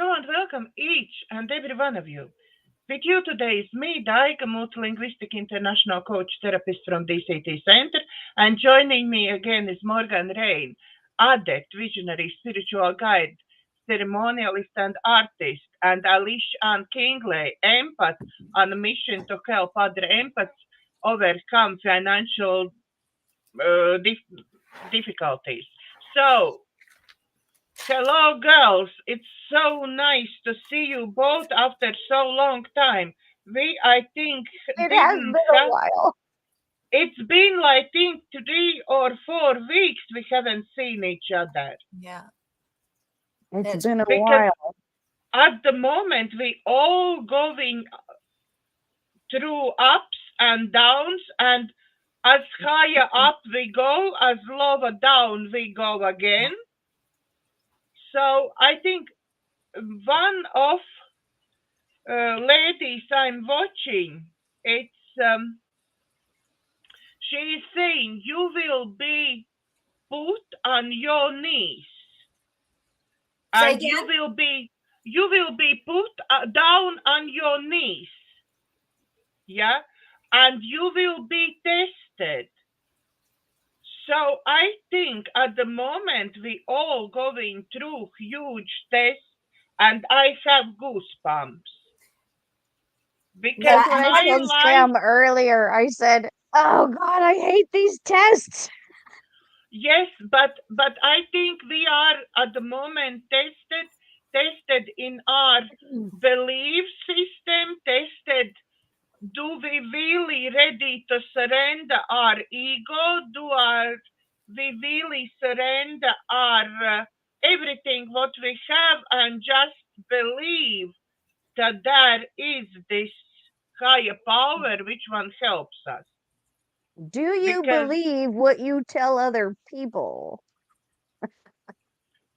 Hello and welcome each and every one of you. With you today is me, Daiga, multilinguistic international coach therapist from DCTcentre, and joining me again is Morganne Rayne Adept, visionary spiritual guide, ceremonialist and artist, and Alisha Ann Kingrey, empath, on a mission to help other empaths overcome financial difficulties. So, hello, girls. It's so nice to see you both after so long time. We, I think, It has didn't been a have. while. It's been, I think, 3 or 4 weeks we haven't seen each other. Yeah. It's It's been a Because while. at the moment we all going through ups and downs, and as higher up we go, as lower down we go again. So I think one of ladies I'm watching, it's she is saying you will be put on your knees, Say and again? you will be put down on your knees, yeah, and you will be tested. So I think at the moment we all going through huge tests, and I have goosebumps because That's Yeah, what I my told life. Sam earlier. I said, "Oh God, I hate these tests." Yes, but I think we are at the moment tested in our belief system, tested. Do we really ready to surrender our ego? We really surrender our everything what we have and just believe that there is this higher power which one helps us? Do you Because believe what you tell other people?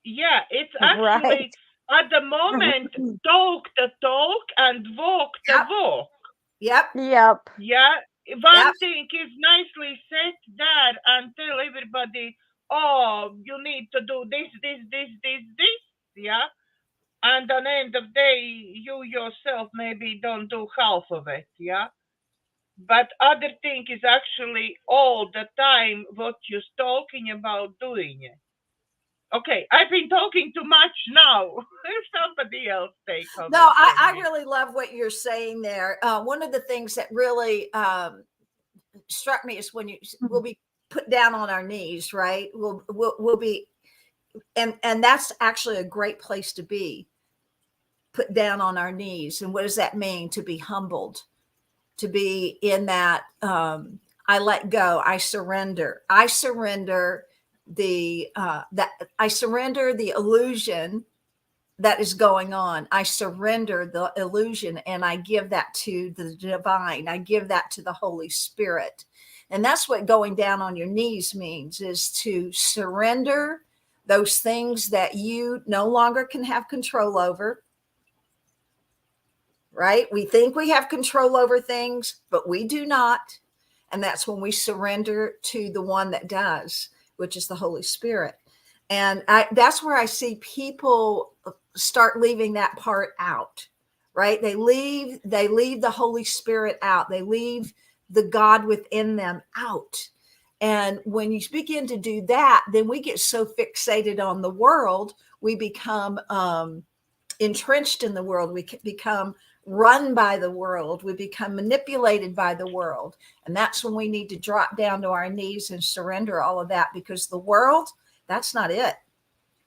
yeah, it's Right. actually at the moment talk the talk and walk the yep, walk. yep, Yep. Yeah, yep. one thing is nicely set there and tell everybody, oh, you need to do this. Yeah, and at the end of the day, you yourself maybe don't do half of it. Yeah, but other thing is actually all the time what you're talking about doing it. Okay, I've been talking too much now. Somebody else take No, over from I me. really love what you're saying there. One of the things that really struck me is when we'll be put down on our knees, right? We'll be, and that's actually a great place to be, put down on our knees. And what does that mean? To be humbled, to be in that I let go, I surrender, I surrender the illusion that is going on. I surrender the illusion and I give that to the divine. I give that to the Holy Spirit. And that's what going down on your knees means, is to surrender those things that you no longer can have control over. Right? We think we have control over things, but we do not. And that's when we surrender to the one that does, which is the Holy Spirit. And that's where I see people start leaving that part out, right? They leave the Holy Spirit out. They leave the God within them out. And when you begin to do that, then we get so fixated on the world, we become entrenched in the world. We become run by the world. We become manipulated by the world. And that's when we need to drop down to our knees and surrender all of that, because the world, that's not it.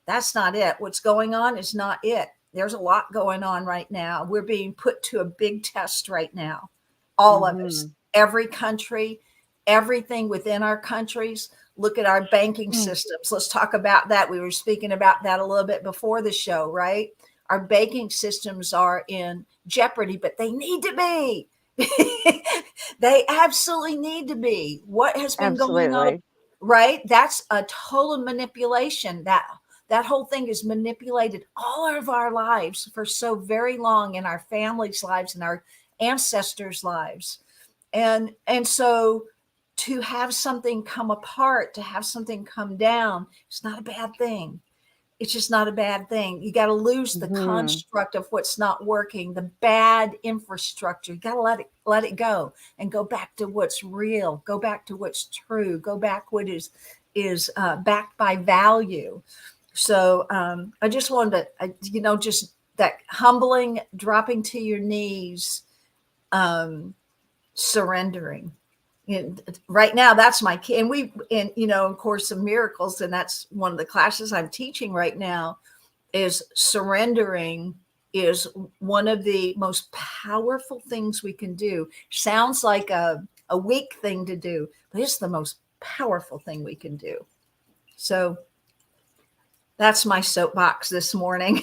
That's not it. What's going on is not it. There's a lot going on right now. We're being put to a big test right now. All of us, every country, everything within our countries. Look at our banking systems. Let's talk about that. We were speaking about that a little bit before the show, right? Our banking systems are in jeopardy, but they need to be. They absolutely need to be. What has been going on, Absolutely. right? That's a total manipulation. That whole thing is manipulated all of our lives for so very long, in our families' lives and our ancestors' lives. And so to have something come apart, to have something come down, it's not a bad thing. it's just not a bad thing. You got to lose the construct of what's not working, the bad infrastructure. You got to let it go and go back to what's real, go back to what's true, go back what is backed by value. So I just wanted to, just that humbling, dropping to your knees, surrendering. Right now, that's my key. And of course, of miracles, and that's one of the classes I'm teaching right now, is surrendering is one of the most powerful things we can do. Sounds like a weak thing to do, but it's the most powerful thing we can do. So that's my soapbox this morning.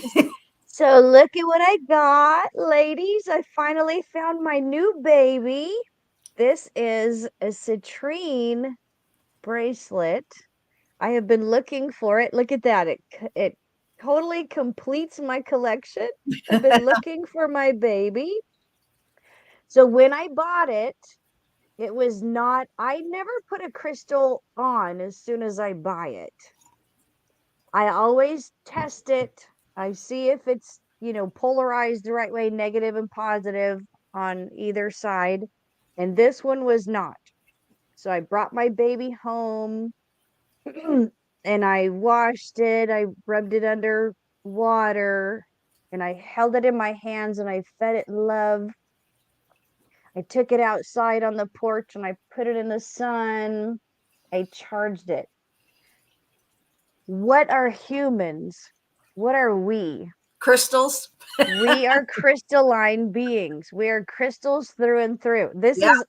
So look at what I got, ladies. I finally found my new baby. This is a citrine bracelet. I have been looking for it. Look at that. It totally completes my collection. I've been looking for my baby. So when I bought it, it was not, I never put a crystal on as soon as I buy it. I always test it. I see if it's, polarized the right way, negative and positive on either side. And this one was not. So I brought my baby home and I washed it. I rubbed it under water and I held it in my hands and I fed it love. I took it outside on the porch and I put it in the sun. I charged it. What are humans? What are we? Crystals. We are crystalline beings. We are crystals through and through.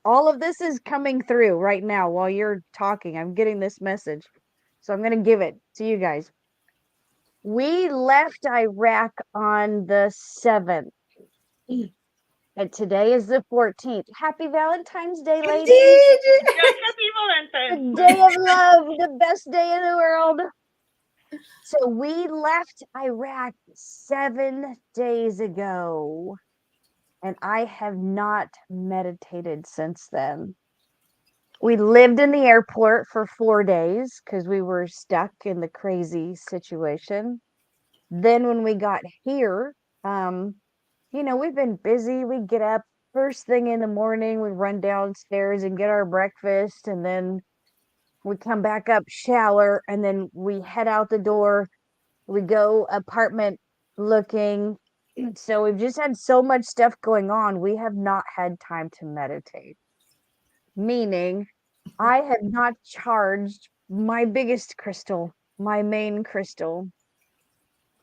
All of this is coming through right now while you're talking. I'm getting this message. So I'm going to give it to you guys. We left Iraq on the 7th. And today is the 14th. Happy Valentine's Day, ladies. Yeah, happy Valentine's. The day of love, the best day in the world. So we left Iraq 7 days ago, and I have not meditated since then. We lived in the airport for 4 days because we were stuck in the crazy situation. Then when we got here, we've been busy. We get up first thing in the morning, we run downstairs and get our breakfast, and then we come back up, shower, and then we head out the door. We go apartment looking. So we've just had so much stuff going on. We have not had time to meditate. Meaning, I have not charged my biggest crystal, my main crystal.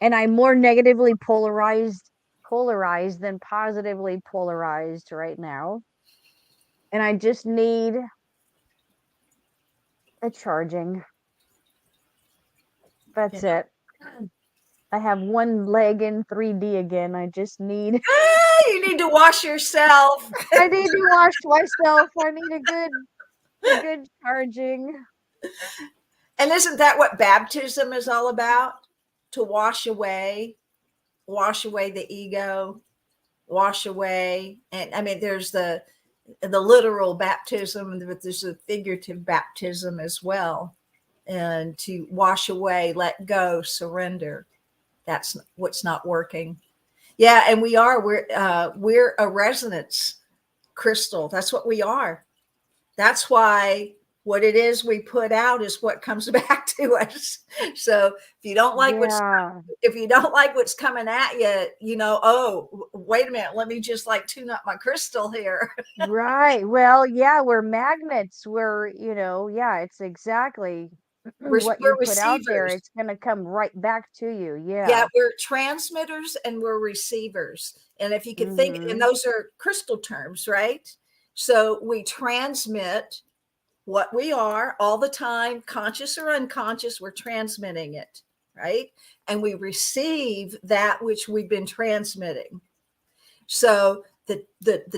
And I'm more negatively polarized than positively polarized right now. And I just need a charging. That's it. I have one leg in 3D again. I just need. You need to wash yourself. I need to wash myself. I need a good charging. And isn't that what baptism is all about? To wash away the ego, wash away. And I mean, there's the literal baptism, but there's a figurative baptism as well. And to wash away, let go, surrender. That's what's not working. Yeah, and we're a resonance crystal. That's what we are. That's why what it is we put out is what comes back to us. So if you don't like what's coming at you, oh, wait a minute, let me just tune up my crystal here. Right. Well, yeah, we're magnets. We're, it's exactly what you put out there. It's going to come right back to you. Yeah, we're transmitters and we're receivers. And if you can think, and those are crystal terms, right? So we transmit what we are all the time, conscious or unconscious, we're transmitting it, right? And we receive that which we've been transmitting. So the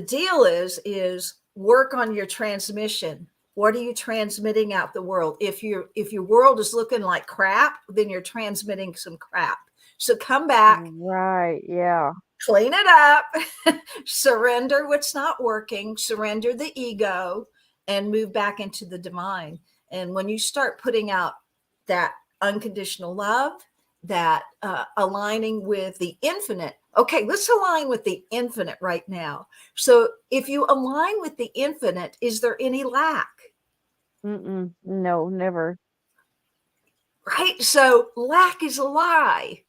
deal is work on your transmission. What are you transmitting out the world? If your world is looking like crap, then you're transmitting some crap. So come back. Right. Yeah. Clean it up. Surrender what's not working. Surrender the ego and move back into the divine. And when you start putting out that unconditional love aligning with the infinite. Okay, let's align with the infinite right now. So if you align with the infinite, is there any lack? No, never. Right? So lack is a lie.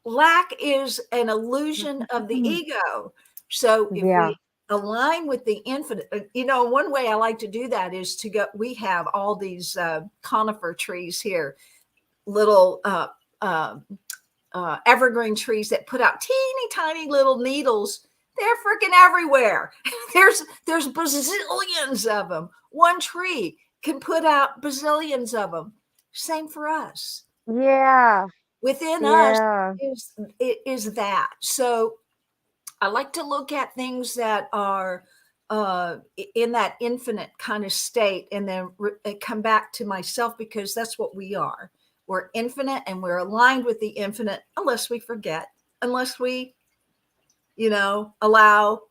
Lack is an illusion of the ego. So if Yeah. we align with the infinite, one way I like to do that is to go, we have all these conifer trees here, little evergreen trees that put out teeny tiny little needles. They're freaking everywhere. There's bazillions of them. One tree can put out bazillions of them. Same for us. Yeah. Within us Yeah. is that. So I like to look at things that are in that infinite kind of state, and then come back to myself, because that's what we are. We're infinite, and we're aligned with the infinite, unless we forget, unless we, allow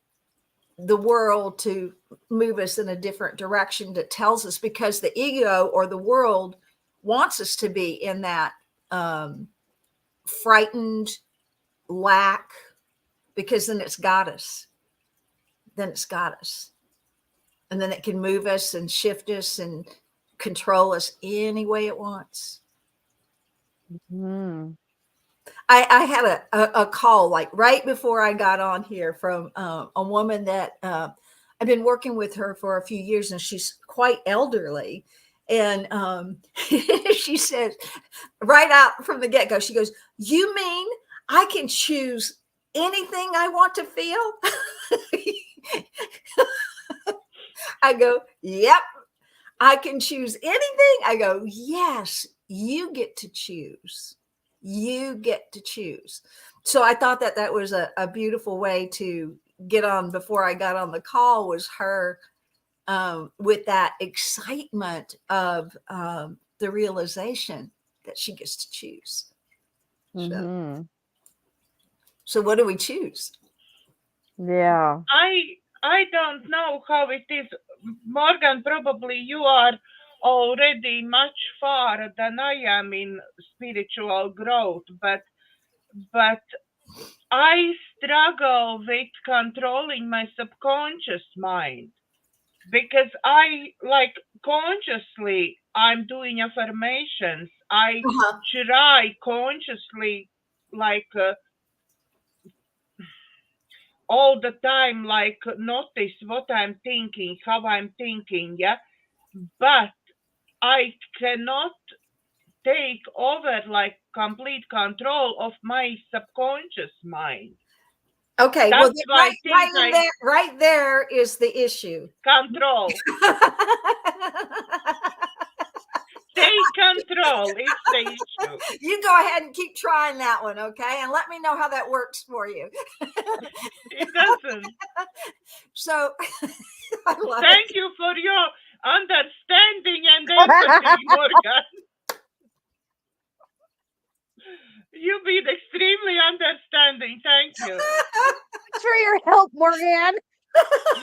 the world to move us in a different direction that tells us, because the ego or the world wants us to be in that frightened lack, because then it's got us. And then it can move us and shift us and control us any way it wants. Mm-hmm. I had a call like right before I got on here from a woman that I've been working with her for a few years, and she's quite elderly. And she said right out from the get-go, she goes, "You mean I can choose anything I want to feel?" I go, "Yep, I can choose anything." I go, "Yes, you get to choose. You get to choose." So I thought that was a beautiful way to get on before I got on the call, was her with that excitement of the realization that she gets to choose. Mm-hmm. So what do we choose? Yeah. I don't know how it is. Morgan, probably you are already much far than I am in spiritual growth, but I struggle with controlling my subconscious mind, because I like consciously I'm doing affirmations. I Uh-huh. try consciously, like all the time, like notice what I'm thinking, how I'm thinking, yeah. But I cannot take over like complete control of my subconscious mind. Okay, well, That's why I think I right there is the issue. control. Take control. It's the issue. You go ahead and keep trying that one, okay? And let me know how that works for you. It doesn't. So I love Thank it. you for your understanding and empathy, Morgan. You've been extremely understanding. Thank you. Thanks for your help, Morganne.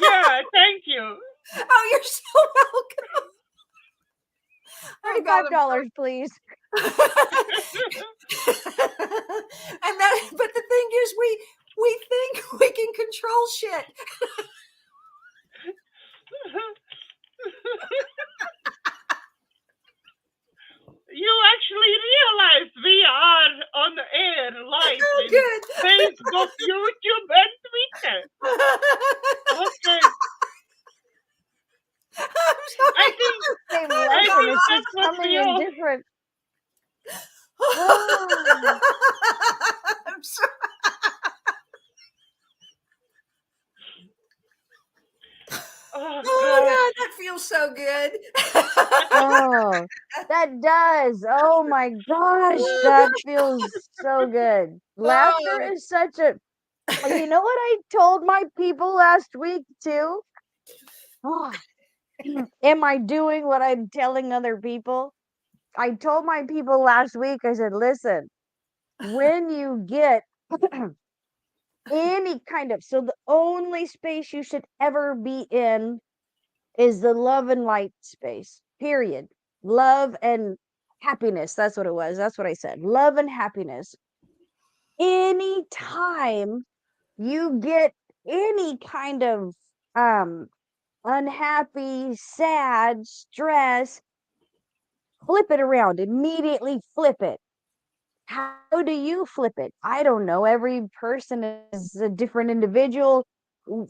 Yeah, thank you. Oh, you're so welcome. $5, please. And that, but the thing is, we think we can control shit. You actually realize we are on air live Oh, in good. Facebook, YouTube, and Twitter. Okay. I think Same lesson. It's just that's what coming we in all. different. I'm sorry. Oh Oh God. God, that feels so good. Oh, that does. Oh my gosh, that feels so good. Laughter Oh. is such a. You know what I told my people last week too? Oh, am I doing what I'm telling other people? I told my people last week, I said, listen, when you get any kind of, so the only space you should ever be in is the love and light space, period. Love and happiness. That's what it was. That's what I said. Love and happiness. Anytime you get any kind of unhappy, sad, stress, flip it around. Immediately flip it. How do you flip it? I don't know. Every person is a different individual.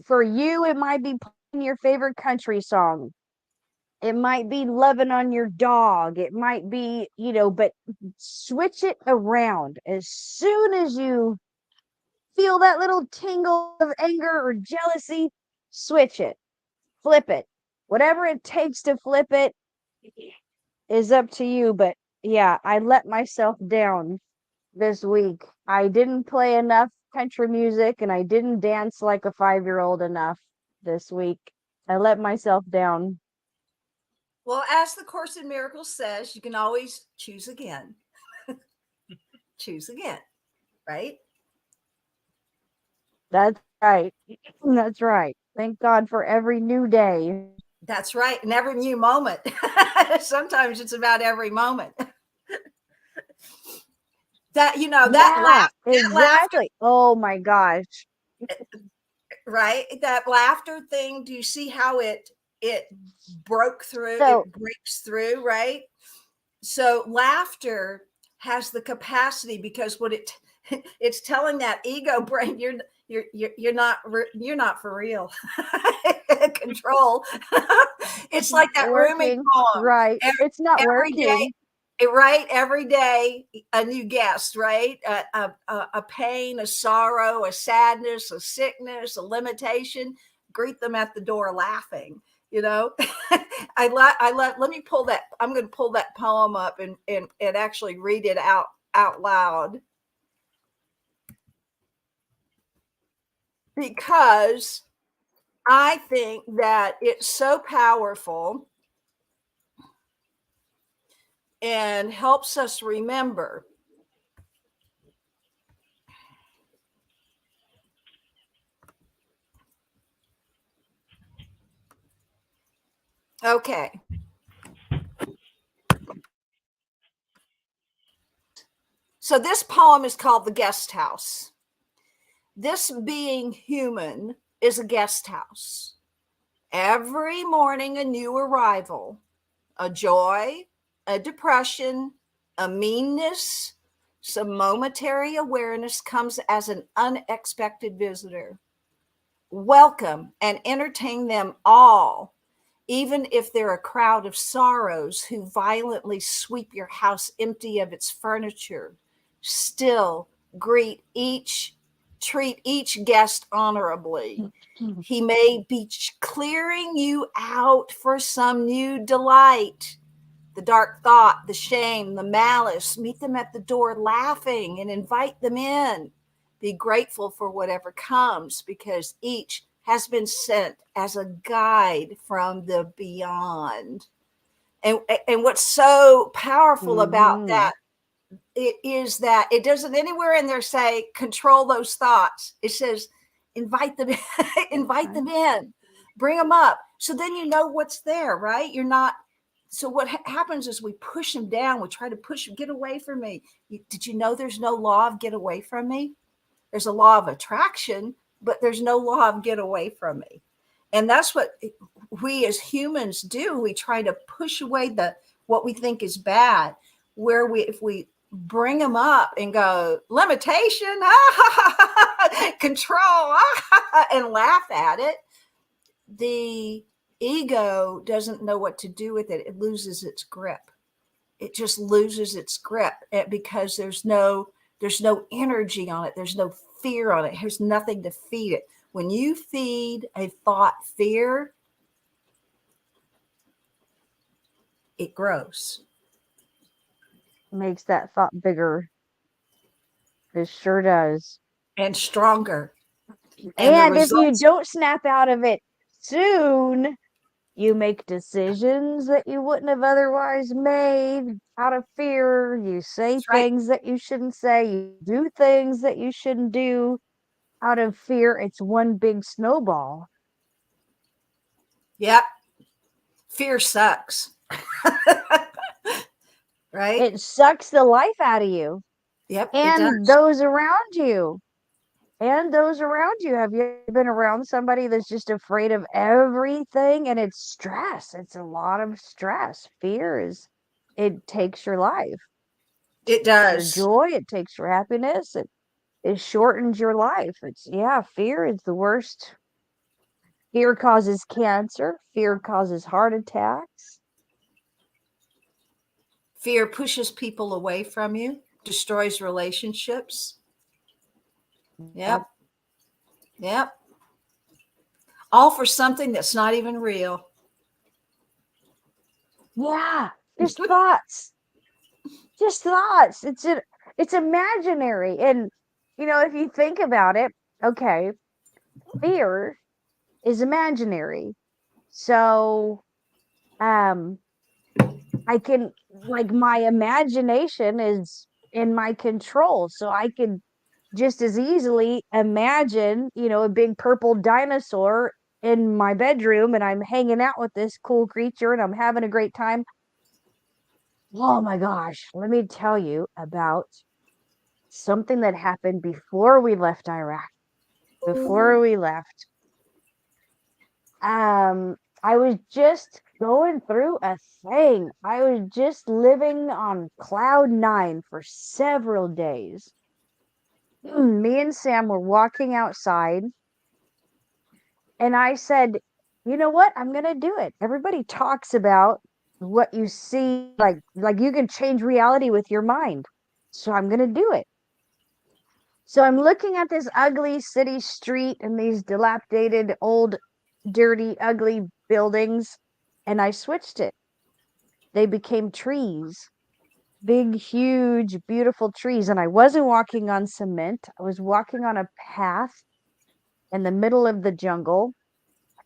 For you, it might be playing your favorite country song. It might be loving on your dog. It might be, but switch it around. As soon as you feel that little tingle of anger or jealousy, switch it, flip it. Whatever it takes to flip it is up to you. But yeah, I let myself down this week. I didn't play enough country music and I didn't dance like a 5-year-old enough this week. I let myself down. Well, as the Course in Miracles says, you can always choose again. Choose again, right? That's right. That's right. Thank God for every new day. That's right. And every new moment. Sometimes it's about every moment. That, that exactly. Oh my gosh. Right? That laughter thing. Do you see how it broke through? It breaks through, right? So laughter has the capacity, because what it's telling that ego brain, you're not for real. Control. It's like that Rumi poem, right? It's not working. Day, right? Every day a new guest, right? A pain, a sorrow, a sadness, a sickness, a limitation. Greet them at the door laughing. Let me pull that. I'm going to pull that poem up and actually read it out loud, because I think that it's so powerful and helps us remember. Okay. So this poem is called The Guest House. This being human is a guest house. Every morning, a new arrival, a joy, a depression, a meanness, some momentary awareness comes as an unexpected visitor. Welcome and entertain them all, even if they're a crowd of sorrows who violently sweep your house empty of its furniture. Still treat each guest honorably. He may be clearing you out for some new delight. The dark thought, the shame, the malice, meet them at the door laughing and invite them in. Be grateful for whatever comes, because each has been sent as a guide from the beyond. And what's so powerful about that, it is that it doesn't anywhere in there say control those thoughts. It says invite them invite them in, bring them up, so then you know what's there, right? You're not. So what happens is we push them down. We try to push them, get away from me. Did you know there's no law of get away from me? There's a law of attraction, but there's no law of get away from me. And that's what we as humans do. We try to push away what we think is bad, where if we bring them up and go, limitation, control, and laugh at it, the ego doesn't know what to do with it. It loses its grip. It just loses its grip, because there's no energy on it. There's no fear on it. There's nothing to feed it. When you feed a thought fear, it grows. Makes that thought bigger. It sure does. And stronger. And if you don't snap out of it soon, you make decisions that you wouldn't have otherwise made out of fear. You say things that you shouldn't say. You do things that you shouldn't do out of fear. It's one big snowball. Yep. Fear sucks. Right? It sucks the life out of you Yep, it and does. those around you. And those around you. Have you been around somebody that's just afraid of everything? And it's stress. It's a lot of stress. Fear is, it takes your life, It your does. joy, it takes your happiness, it shortens your life. It's, yeah, fear is the worst. Fear causes cancer, fear causes heart attacks. Fear pushes people away from you, destroys relationships. Yep. Yep. Yep. All for something that's not even real. Yeah, just thoughts. Just thoughts. It's imaginary. And if you think about it, okay, fear is imaginary. So um I can, like, my imagination is in my control. So I can just as easily imagine, a big purple dinosaur in my bedroom and I'm hanging out with this cool creature and I'm having a great time. Oh my gosh, let me tell you about something that happened before we left Iraq. Before we left, I was just going through a thing. I was just living on cloud nine for several days. Me and Sam were walking outside, and I said, "You know what? I'm gonna do it." Everybody talks about what you see, like you can change reality with your mind. So I'm gonna do it. So I'm looking at this ugly city street and these dilapidated, old, dirty, ugly buildings, and I switched it. They became trees, big, huge, beautiful trees. And I wasn't walking on cement, I was walking on a path in the middle of the jungle.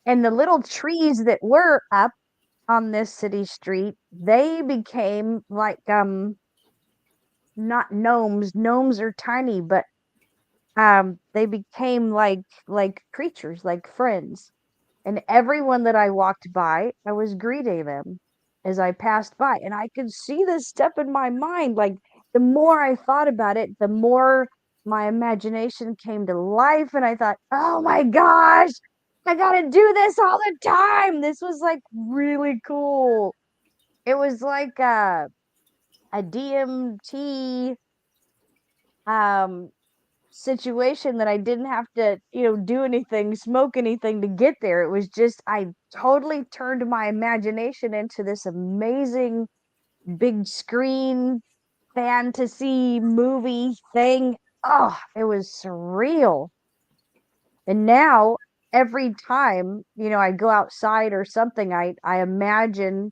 And the little trees that were up on this city street, they became like, not gnomes. Gnomes are tiny, but they became like creatures, like friends. And everyone that I walked by, I was greeting them as I passed by. And I could see this stuff in my mind. Like, the more I thought about it, the more my imagination came to life. And I thought, oh my gosh, I gotta do this all the time. This was like really cool. It was like a DMT um situation that I didn't have to, do anything, smoke anything to get there. It was just, I totally turned my imagination into this amazing big screen fantasy movie thing. Oh, it was surreal. And now every time, I go outside or something, I imagine,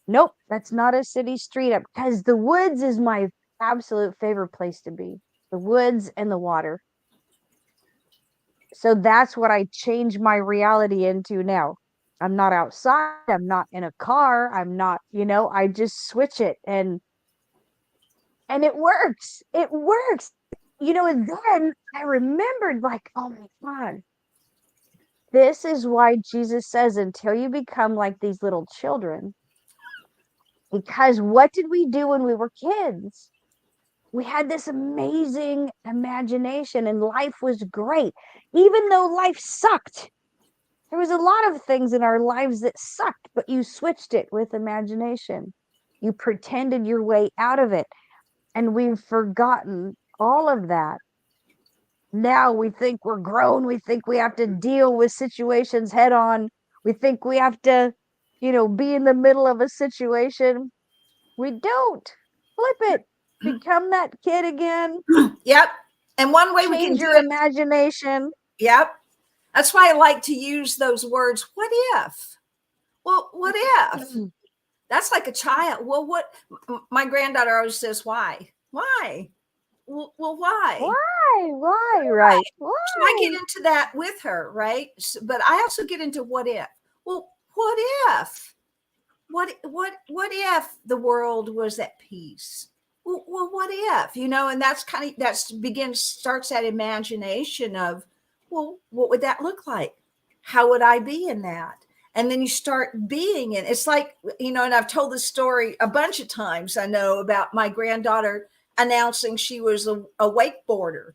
nope, that's not a city street, because the woods is my absolute favorite place to be. The woods and the water. So that's what I change my reality into now. I'm not outside, I'm not in a car, I'm not, I just switch it, and it works. It works. And then I remembered, like, oh my God, this is why Jesus says, until you become like these little children. Because what did we do when we were kids? We had this amazing imagination and life was great. Even though life sucked, there was a lot of things in our lives that sucked, but you switched it with imagination. You pretended your way out of it. And we've forgotten all of that. Now we think we're grown. We think we have to deal with situations head on. We think we have to, be in the middle of a situation. We don't. Flip it. Become that kid again. Yep. And one way we can Change do your it, imagination. yep. That's why I like to use those words. What if? Well, what if? That's like a child. Well, what? My granddaughter always says, why? Why? Well, why? Why? Why? Right. So I get Why? into that with her, right? But I also get into what if. Well, what if? What if the world was at peace? Well, what if, and that's starts that imagination of, well, what would that look like? How would I be in that? And then you start being it. It's like, you know, and I've told this story a bunch of times, I know, about my granddaughter announcing she was a wakeboarder.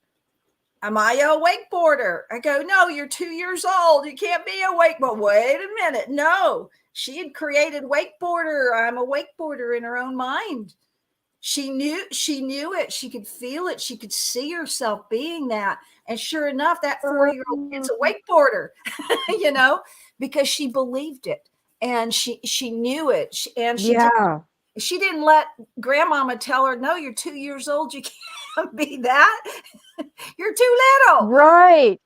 Am I a wakeboarder? I go, no, you're 2 years old. You can't be a wakeboarder. Wait a minute. No, she had created wakeboarder. I'm a wakeboarder in her own mind. She knew it. She could feel it. She could see herself being that. And sure enough, that 4-year-old kid's a wakeboarder, you know, because she believed it and she knew it. She didn't let grandmama tell her, no, you're 2 years old. You can't be that. You're too little. Right.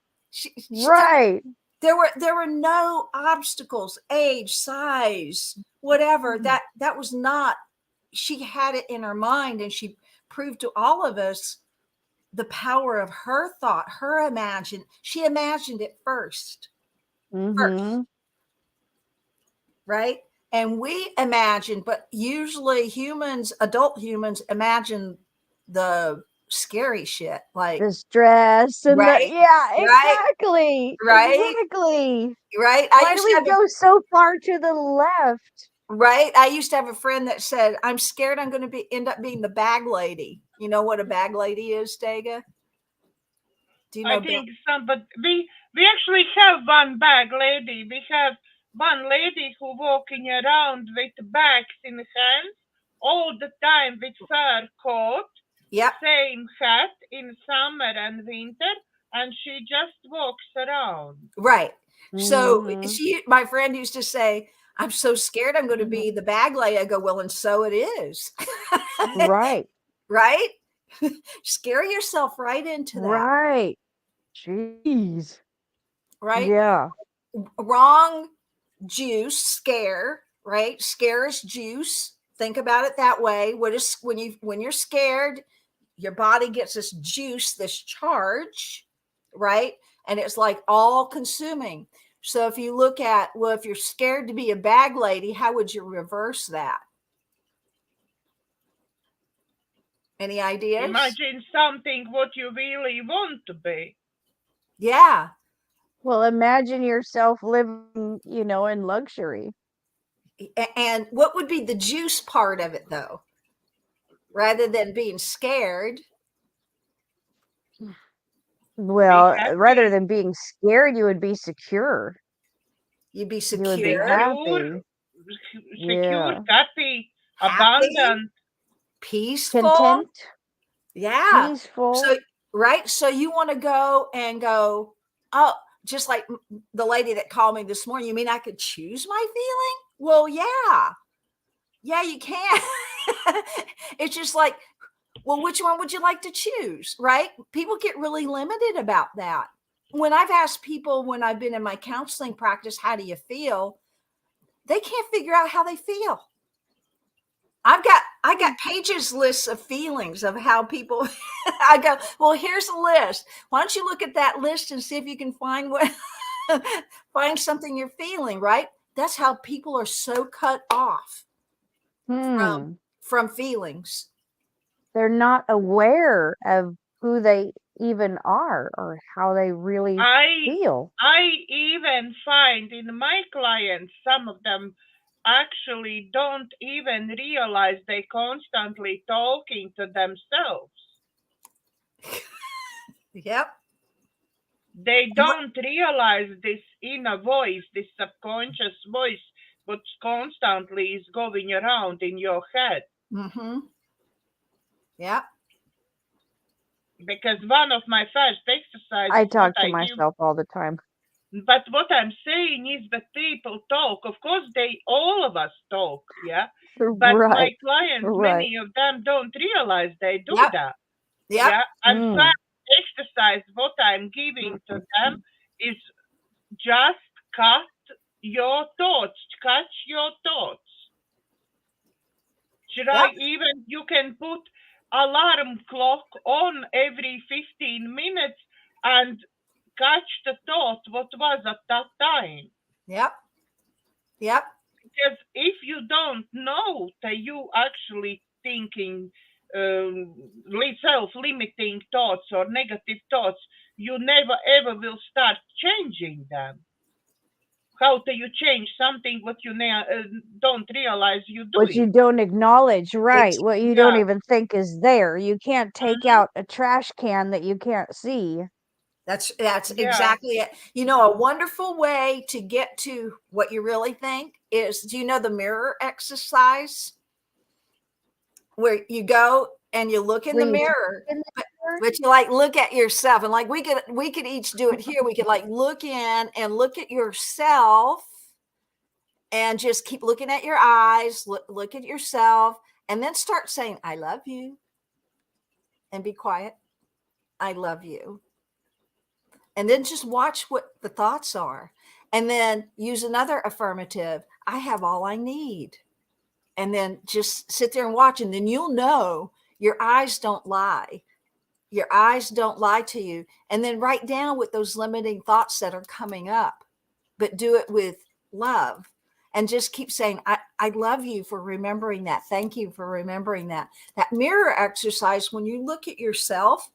Right. There were no obstacles, age, size, whatever. That was not, she had it in her mind, and she proved to all of us the power of her thought, she imagined it first. First. Right? And we imagine, but usually adult humans imagine the scary shit, like the stress and right? exactly. Right? Exactly. Right? Why do we go so far to the left? Right? I used to have a friend that said, I'm scared I'm going to end up being the bag lady. You know what a bag lady is, Daiga? Do you know? I think some, but we actually have one bag lady. We have one lady who walking around with bags in hands all the time with fur coat, same hat in summer and winter, and she just walks around. Right. So my friend used to say, I'm so scared I'm going to be the bag lady. I go, well, and so it is. Right. Right? Scare yourself right into that. Right. Jeez. Right? Yeah. Wrong juice, scare, right? Scare is juice. Think about it that way. When you're scared, your body gets this juice, this charge, right? And it's like all consuming. So if you look at, well, if you're scared to be a bag lady, how would you reverse that? Any ideas? Imagine something what you really want to be. Yeah. Well, imagine yourself living, you know, in luxury. And what would be the juice part of it, though? Rather than being scared. Well, rather than being scared, you would be secure. You'd be secure. You would be happy. Secure, happy, abundant, peaceful. Content. Yeah. Peaceful. So, right. So you want to go, oh, just like the lady that called me this morning. You mean I could choose my feeling? Well, yeah. Yeah, you can. It's just like, well, which one would you like to choose? Right? People get really limited about that. When I've asked people when I've been in my counseling practice, how do you feel? They can't figure out how they feel. I got pages lists of feelings of how people. I go, well, here's a list. Why don't you look at that list and see if you can find something you're feeling, right? That's how people are so cut off from feelings. They're not aware of who they even are or how they really feel. I even find in my clients, some of them actually don't even realize they constantly talking to themselves. Yep. They don't realize this inner voice, this subconscious voice, what constantly is going around in your head. Yeah. Because one of my first exercises, I talk to myself all the time. But what I'm saying is that people talk. Of course, all of us talk, yeah. But my clients, many of them don't realize they do that. Yeah. And first exercise, what I'm giving to them is just cut your thoughts. Catch your thoughts. Even you can put alarm clock on every 15 minutes and catch the thought what was at that time. Yep. Because if you don't know that you actually thinking self-limiting thoughts or negative thoughts, you never ever will start changing them. how do you change something what you don't realize you What you doing? don't acknowledge, right? What you don't Yeah. even think is there. You can't take Mhm. out a trash can that you can't see. That's Yeah. exactly it. You know, a wonderful way to get to what you really think is, do you know the mirror exercise? Where you go and you look in Where the you mirror, in the mirror, but you like look at yourself, and like we could each do it here. We could like look in and look at yourself and just keep looking at your eyes, look at yourself, and then start saying, I love you, and be quiet. I love you. And then just watch what the thoughts are. And then use another affirmative. I have all I need. And then just sit there and watch. And then you'll know your eyes don't lie. Your eyes don't lie to you. And then write down what those limiting thoughts that are coming up, but do it with love. And just keep saying, I love you for remembering that. Thank you for remembering that. That mirror exercise, when you look at yourself,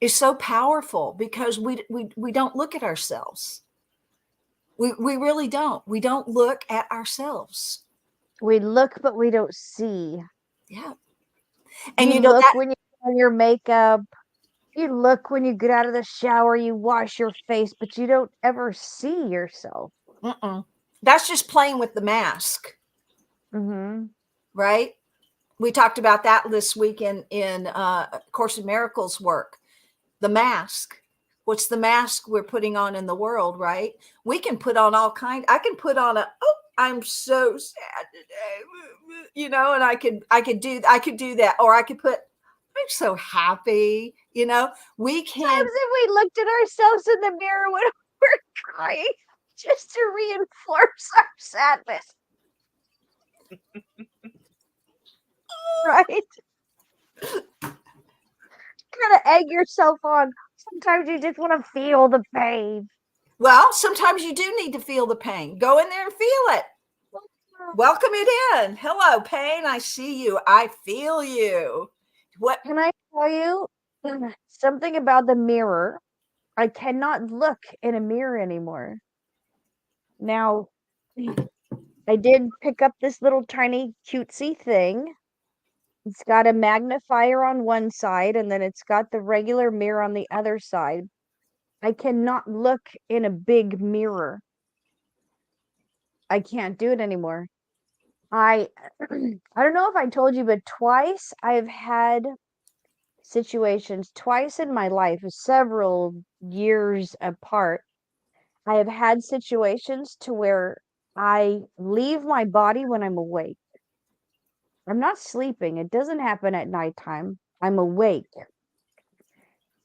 is so powerful because we don't look at ourselves. We really don't. We don't look at ourselves. we look, but we don't see. Yeah. And You you know look that when you put on your makeup. You look when you get out of the shower. You wash your face, but you don't ever see yourself. that's just playing with the mask, Mm-hmm. right? We talked about that this week in Course in Miracles work. The mask. What's the mask we're putting on in the world, right? We can put on all kind. I can put on I'm so sad today, and I could do that, or I could put, I'm so happy, we can. Sometimes if we looked at ourselves in the mirror when we're crying, just to reinforce our sadness, right? Kind of egg yourself on. Sometimes you just want to feel the pain. Well, sometimes you do need to feel the pain. Go in there and feel it. Welcome it in. Hello, pain. I see you. I feel you. What? Can I tell you something about the mirror? I cannot look in a mirror anymore. Now, I did pick up this little tiny cutesy thing. It's got a magnifier on one side and then it's got the regular mirror on the other side. I cannot look in a big mirror. I can't do it anymore. I I don't know if I told you, but twice I've had situations, twice in my life, several years apart. I have had situations to where I leave my body when I'm awake. I'm not sleeping. It doesn't happen at nighttime. I'm awake.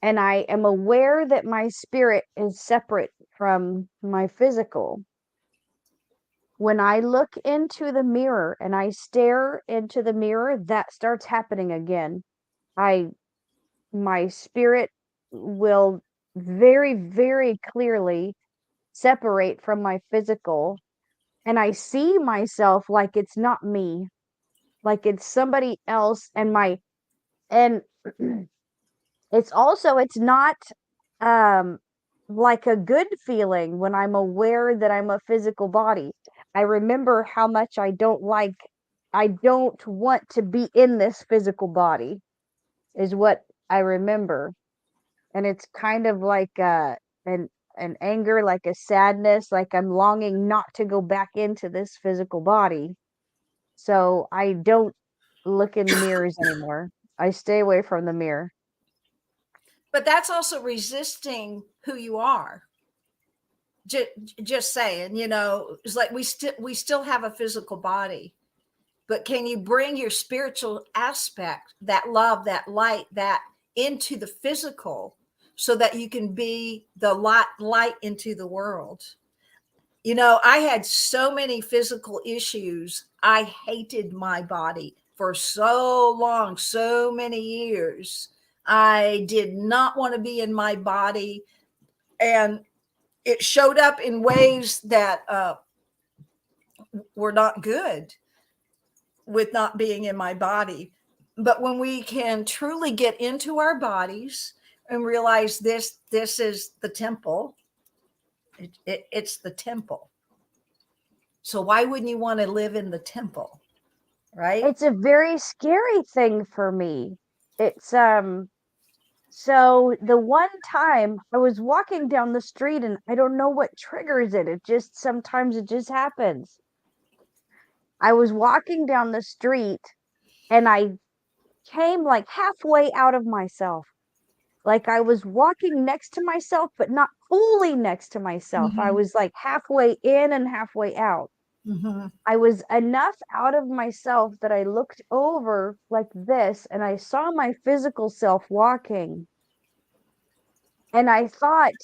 And I am aware that my spirit is separate from my physical. When I look into the mirror and I stare into the mirror, that starts happening again. I My spirit will very, very clearly separate from my physical, and I see myself like it's not me, like it's somebody else, and it's not um like a good feeling when I'm aware that I'm a physical body. I remember how much I don't want to be in this physical body is what I remember. And it's kind of like an an anger, like a sadness, like I'm longing not to go back into this physical body. So I don't look in mirrors anymore. I stay away from the mirror. But that's also resisting who you are. Just, just saying, it's like we still have a physical body, but can you bring your spiritual aspect, that love, that light, that into the physical, so that you can be the light into the world? I had so many physical issues. I hated my body for so long, so many years. I did not want to be in my body. And it showed up in ways that were not good with not being in my body. But when we can truly get into our bodies and realize this is the temple, It's the temple. So why wouldn't you want to live in the temple? Right? It's a very scary thing for me. It's so the one time I was walking down the street and I don't know what triggers it. Sometimes it just happens. I was walking down the street and I came like halfway out of myself. Like I was walking next to myself, but not fully next to myself. I was like halfway in and halfway out. I was enough out of myself that I looked over like this and I saw my physical self walking. And I thought,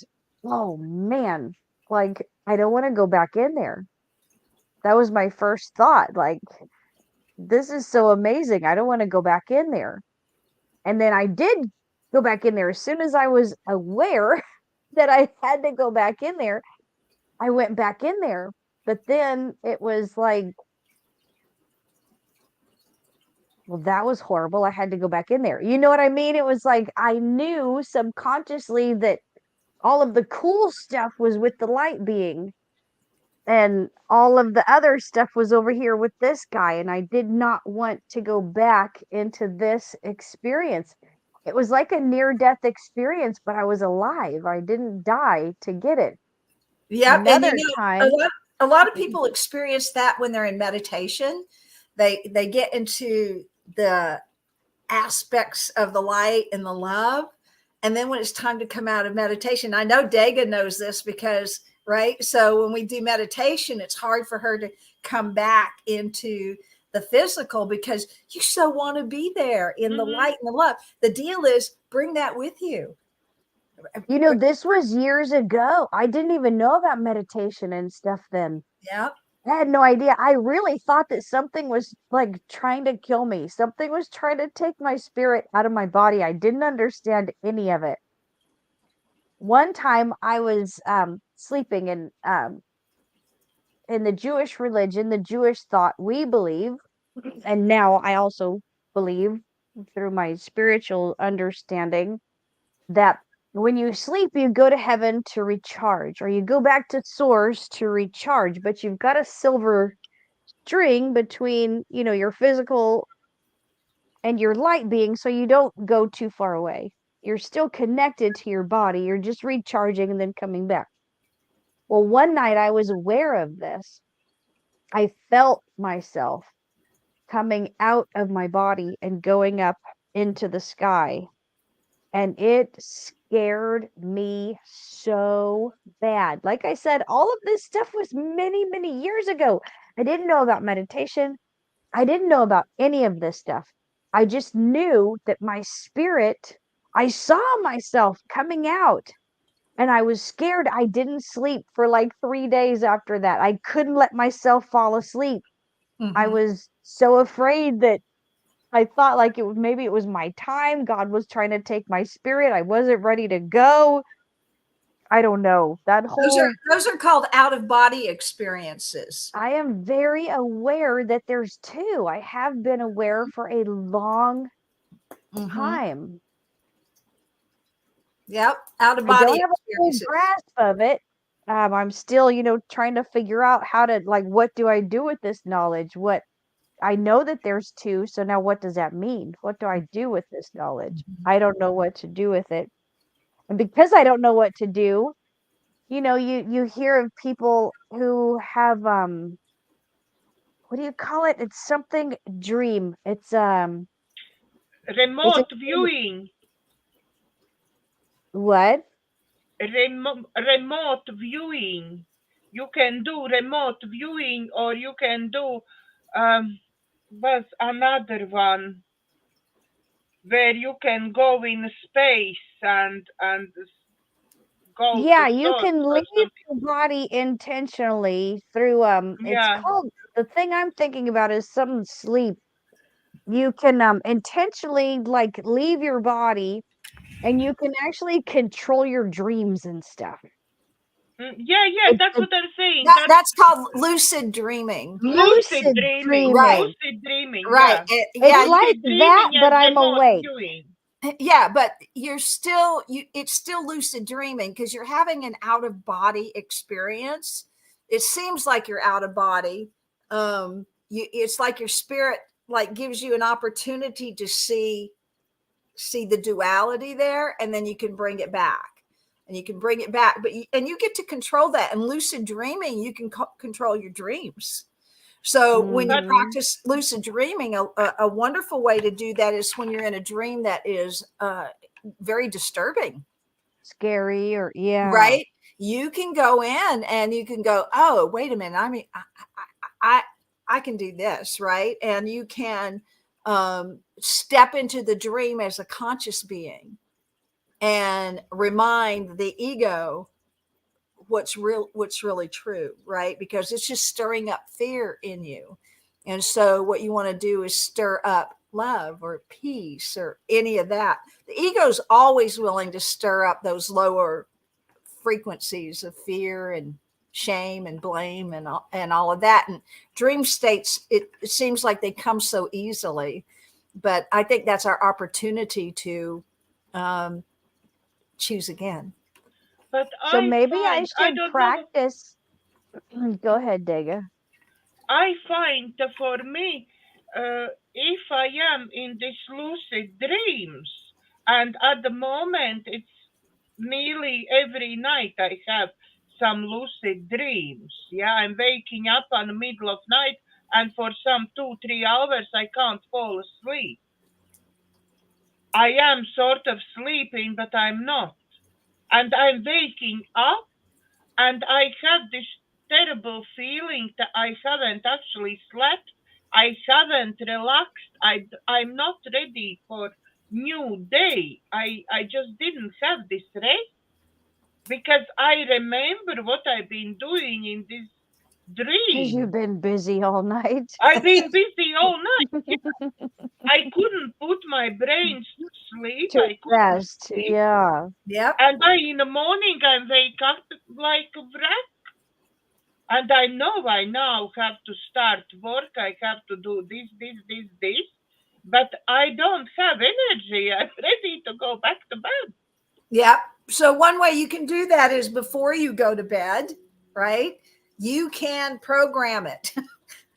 oh man, like I don't want to go back in there. That was my first thought. Like, this is so amazing. I don't want to go back in there. And then I did go back in there. As soon as I was aware that I had to go back in there, I went back in there. But then it was like, well, that was horrible. I had to go back in there. You know what I mean? It was like I knew subconsciously that all of the cool stuff was with the light being, and all of the other stuff was over here with this guy. And I did not want to go back into this experience. It was like a near-death experience, but I was alive. I didn't die to get it. Yeah. Another And time, a lot of people experience that when they're in meditation. They get into the aspects of the light and the love. And then when it's time to come out of meditation, I know Daiga knows this because, right? So when we do meditation, it's hard for her to come back into the physical because you so want to be there in the light and the love. The deal is bring that with you. you know, this was years ago. I didn't even know about meditation and stuff then. Yeah. I had no idea. I really thought that something was like trying to kill me. Something was trying to take my spirit out of my body. I didn't understand any of it. One time I was sleeping in the Jewish religion, the Jewish thought, we believe, and now I also believe through my spiritual understanding, that when you sleep, you go to heaven to recharge, or you go back to source to recharge, but you've got a silver string between, you know, your physical and your light being, so you don't go too far away. You're still connected to your body. You're just recharging and then coming back. Well, one night I was aware of this. I felt myself coming out of my body and going up into the sky. And it scared me so bad. Like I said, all of this stuff was many, many years ago. I didn't know about meditation. I didn't know about any of this stuff. I just knew that my spirit, I saw myself coming out and I was scared. I didn't sleep for like 3 days after that. I couldn't let myself fall asleep. I was so afraid that I thought like maybe it was my time. God was trying to take my spirit. I wasn't ready to go. I don't know. Those are called out of body experiences. I am very aware that there's two. I have been aware for a long time. Yep, out of I body don't have a full experiences. grasp of it. I'm still, you know, trying to figure out how to, like, what do I do with this knowledge? What I know that there's two, so now what does that mean? What do I do with this knowledge? I don't know what to do with it. And because I don't know what to do, you know, you hear of people who have what do you call it? It's something dream. It's Remote viewing. What? Remote viewing. You can do remote viewing, or you can do what's another one where you can go in space and go. Yeah, you can leave your body intentionally through it's called, the thing I'm thinking about is some sleep. You can intentionally like leave your body and you can actually control your dreams and stuff. Yeah, that's what I'm saying. That's called lucid dreaming. Lucid dreaming. Right. Lucid dreaming. Right. Yeah. Yeah. It's like that, but I'm awake. Viewing. Yeah, but it's still lucid dreaming because you're having an out of body experience. It seems like you're out of body. It's like your spirit like gives you an opportunity to see the duality there, and then you can bring it back. And you can bring it back, but you get to control that. And lucid dreaming, you can control your dreams. So when you practice lucid dreaming, a wonderful way to do that is when you're in a dream that is very disturbing, scary, or yeah, right? You can go in and you can go, oh, wait a minute. I mean, I can do this, right? And you can step into the dream as a conscious being and remind the ego what's really true, right? Because it's just stirring up fear in you. And so what you want to do is stir up love or peace or any of that. The ego's always willing to stir up those lower frequencies of fear and shame and blame and all of that. And dream states, it seems like they come so easily, but I think that's our opportunity to choose again. But so maybe I I should don't know. practice. Go ahead, Daiga. I find that for me, if I am in these lucid dreams, and at the moment it's nearly every night I have some lucid dreams. Yeah, I'm waking up in the middle of night, and for some 2-3 hours I can't fall asleep. I am sort of sleeping, but I'm not. And I'm waking up, and I have this terrible feeling that I haven't actually slept. I haven't relaxed. I'm not ready for new day. I just didn't have this rest because I remember what I've been doing in this Because you've dream. been busy all night. I've been busy all night. Yeah. I couldn't put my brain to sleep. To I couldn't rest, sleep. yeah. Yep. And in the morning I wake up like a wreck. And I know I now have to start work. I have to do this. But I don't have energy. I'm ready to go back to bed. Yep. So one way you can do that is before you go to bed, right? You can program it.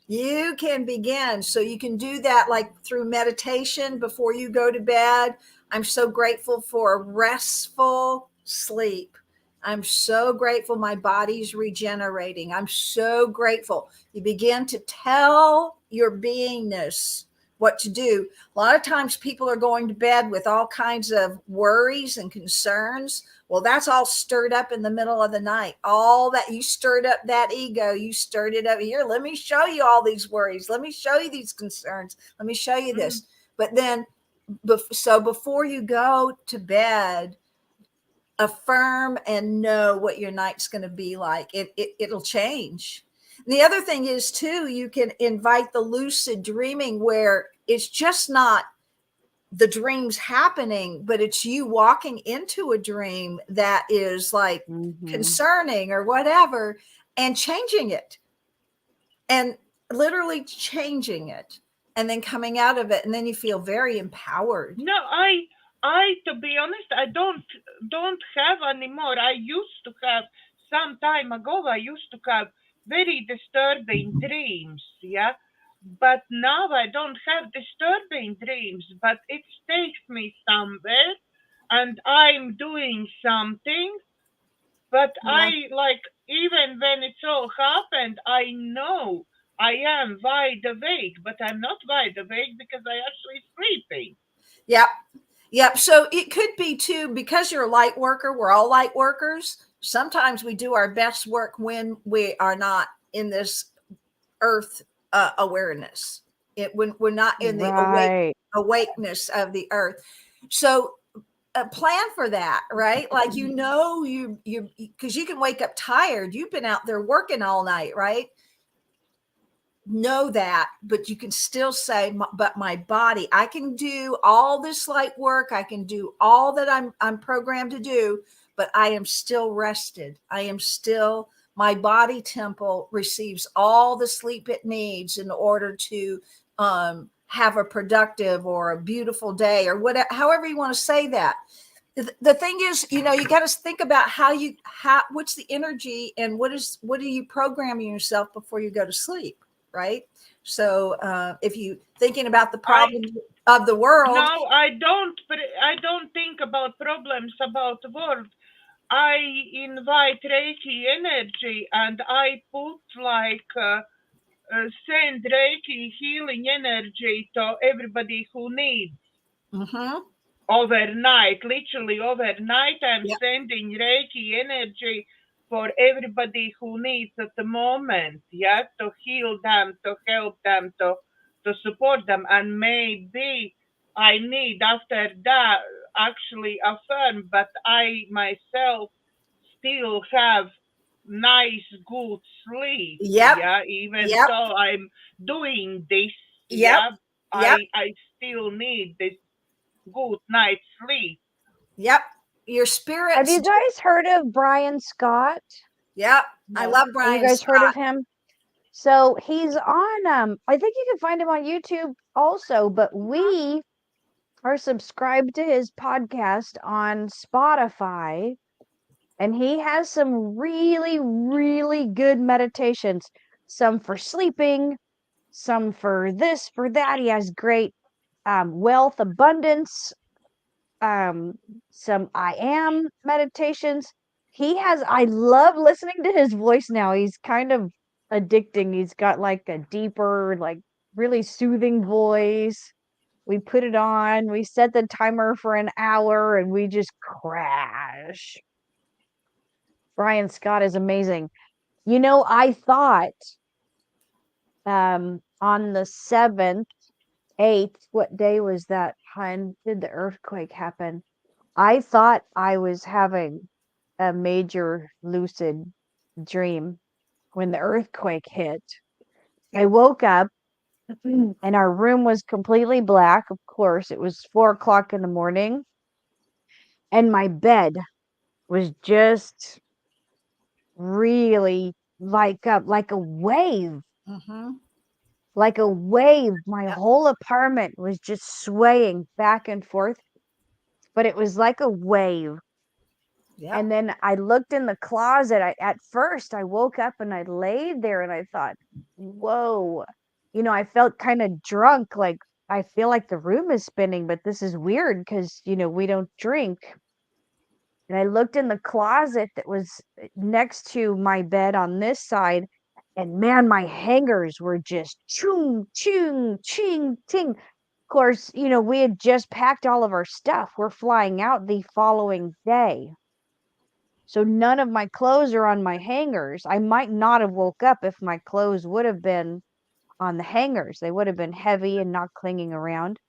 You can begin. So you can do that like through meditation before you go to bed. I'm so grateful for a restful sleep. I'm so grateful my body's regenerating. I'm so grateful. You begin to tell your beingness what to do. A lot of times people are going to bed with all kinds of worries and concerns. Well, that's all stirred up in the middle of the night. All that you stirred up, that ego, you stirred it up. Here, let me show you all these worries. Let me show you these concerns. Let me show you this. But then, so before you go to bed, affirm and know what your night's going to be like. It'll change. And the other thing is too, you can invite the lucid dreaming where it's just not the dreams happening, but it's you walking into a dream that is like concerning or whatever, and changing it, and literally changing it, and then coming out of it, and then you feel very empowered. No, I to be honest, I don't have anymore. I used to have some time ago. I used to have very disturbing dreams. Yeah, but now I don't have disturbing dreams. But it takes me somewhere, and I'm doing something. But I like, even when it's all happened, I know I am wide awake, but I'm not wide awake because I actually sleeping. Yep. Yep. So it could be too, because you're a light worker, we're all light workers. Sometimes we do our best work when we are not in this earth awareness. When we're not in the awakeness of the earth. So plan for that, right? Like, you because you can wake up tired. You've been out there working all night, right? Know that, but you can still say, but my body, I can do all this light work. I can do all that I'm programmed to do, but I am still rested. I am still, my body temple receives all the sleep it needs in order to have a productive or a beautiful day, or whatever, however you want to say that. The thing is, you got to think about what's the energy, and what are you programming yourself before you go to sleep, right? So if you thinking about the problems of the world. No, I don't think about problems about the world. I invite Reiki energy, and I put send Reiki healing energy to everybody who needs. Mm-hmm. Overnight, literally overnight, I'm Yep. sending Reiki energy for everybody who needs at the moment, to heal them, to help them, to support them. And maybe I need after that actually affirm, but I myself still have nice, good sleep. Yep. Even Yep. though I'm doing this, Yep. Yep. I still need this good night's sleep. Yep. Your spirit. Have you guys heard of Brian Scott? Yep. I No. love Have Brian you guys Scott. heard of him? So he's on I think you can find him on YouTube also, but we are subscribed to his podcast on Spotify, and he has some really, really good meditations, some for sleeping, some for this, for that. He has great wealth, abundance, some I am meditations. I love listening to his voice now. He's kind of addicting. He's got like a deeper, like really soothing voice. We put it on, we set the timer for an hour, and we just crash. Brian Scott is amazing. I thought on the 7th, 8th, what day was that? When did the earthquake happen? I thought I was having a major lucid dream when the earthquake hit. I woke up and our room was completely black. Of course, it was 4 o'clock in the morning, and my bed was just really like a wave, Mm-hmm. like a wave. My Yep. whole apartment was just swaying back and forth, but it was like a wave. Yep. And then I looked in the closet. At first, I woke up and I laid there and I thought, whoa. I felt kind of drunk. Like, I feel like the room is spinning, but this is weird because, we don't drink. And I looked in the closet that was next to my bed on this side. And man, my hangers were just chung, chung, ching, ting. Of course, we had just packed all of our stuff. We're flying out the following day. So none of my clothes are on my hangers. I might not have woke up if my clothes would have been on the hangers. They would have been heavy and not clinging around.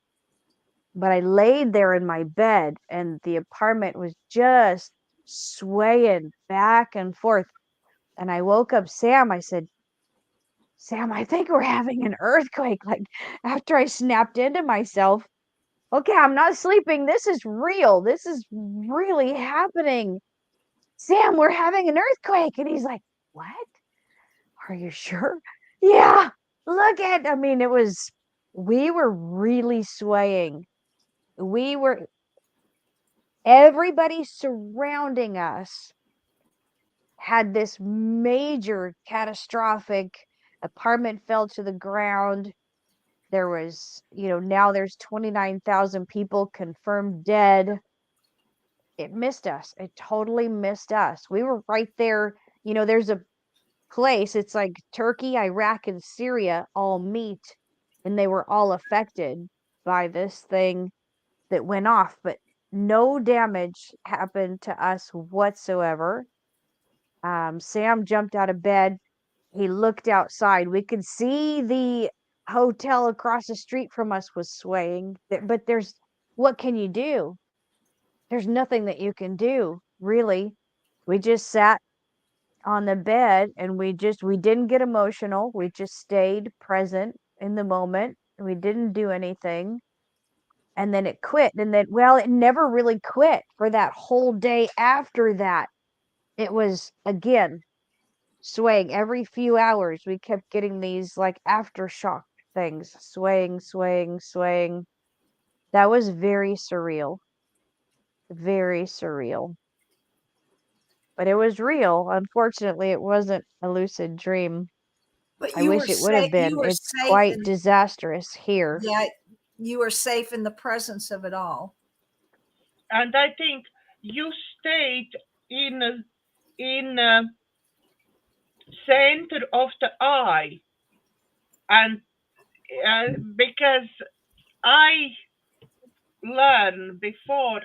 But I laid there in my bed and the apartment was just swaying back and forth. And I woke up Sam. I said, Sam, I think we're having an earthquake. Like, after I snapped into myself, okay, I'm not sleeping. This is real. This is really happening. Sam, we're having an earthquake. And he's like, what? Are you sure? Yeah. We were really swaying. Everybody surrounding us had this major catastrophic apartment fell to the ground. There was, now there's 29,000 people confirmed dead. It missed us. It totally missed us. We were right there. There's a place, it's like Turkey, Iraq, and Syria all meet, and they were all affected by this thing that went off, but no damage happened to us whatsoever. Sam jumped out of bed. He looked outside. We could see the hotel across the street from us was swaying, but what can you do? There's nothing that you can do, really. We just sat on the bed and we didn't get emotional. We just stayed present in the moment. We didn't do anything. And then it quit. And then, well, it never really quit for that whole day after that. It was again swaying every few hours. We kept getting these like aftershock things swaying, swaying, swaying. That was very surreal. Very surreal. But it was real. Unfortunately, it wasn't a lucid dream. But I wish it would have you been. were It's safe quite in, disastrous here. yeah, you were safe in the presence of it all. And I think you stayed in center of the eye, and because I learned before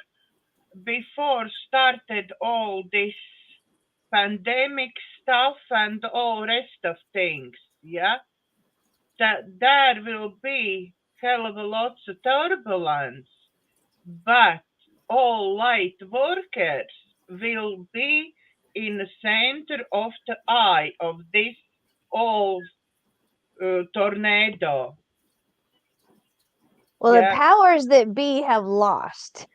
started all this pandemic stuff and all rest of things, yeah, that there will be hell of a lots of turbulence, but all light workers will be in the center of the eye of this all tornado. Well, the Yeah, powers that be have lost.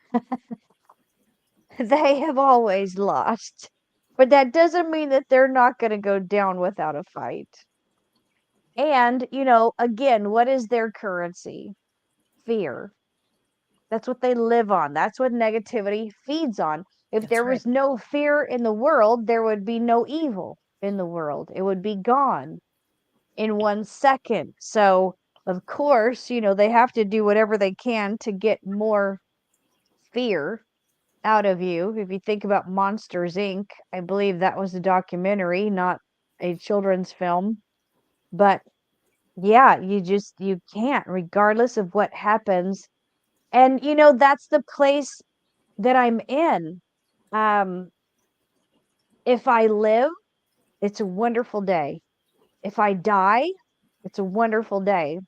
They have always lost. But that doesn't mean that they're not going to go down without a fight. And, again, what is their currency? Fear. That's what they live on. That's what negativity feeds on. If That's there right. was no fear in the world, there would be no evil in the world. It would be gone in 1 second. So, of course, they have to do whatever they can to get more fear out of you. If you think about Monsters Inc., I believe that was a documentary, not a children's film. But yeah, you can't, regardless of what happens. And that's the place that I'm in. Um, if I live, it's a wonderful day. If I die, it's a wonderful day.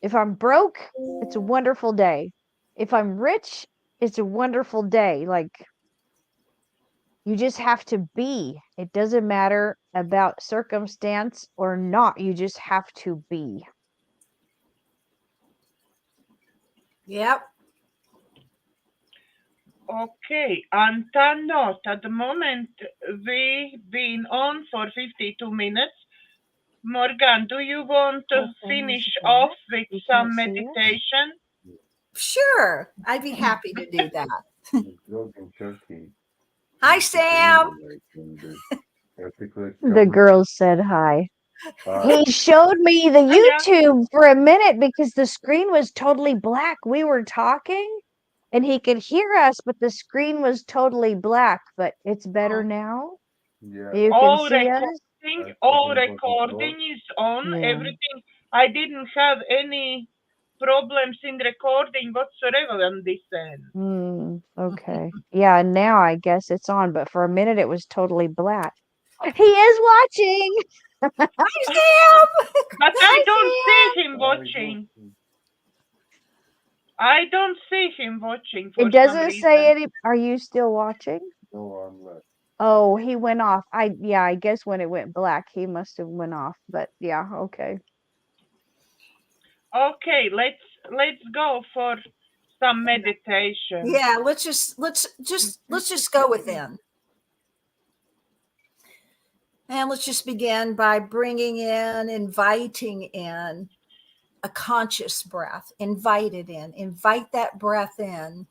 If I'm broke, it's a wonderful day. If I'm rich, it's a wonderful day. Like, you just have to be. It doesn't matter about circumstance or not. You just have to be. Yep. okay. On that note, at the moment we've been on for 52 minutes. Morgan, do you want to finish off with some meditation? Sure. I'd be happy to do that. Hi, Sam. The girls said hi. He showed me the Yeah. YouTube for a minute because the screen was totally black. We were talking and he could hear us, but the screen was totally black. But it's better now. You can see us. All recording is on. Yeah. Everything. I didn't have any problems in recording whatsoever on this end. Okay. Yeah, now I guess it's on, but for a minute it was totally black. He is watching. Hi, Sam. But I don't Hi, see him watching. I don't see him watching for It some doesn't say reason. any. Are you still watching? Oh, he went off. I guess when it went black, he must have went off. But yeah, okay. Okay, let's go for some meditation. Yeah, let's just go within. And let's just begin by bringing in, inviting in a conscious breath. Invite it in. Invite that breath in.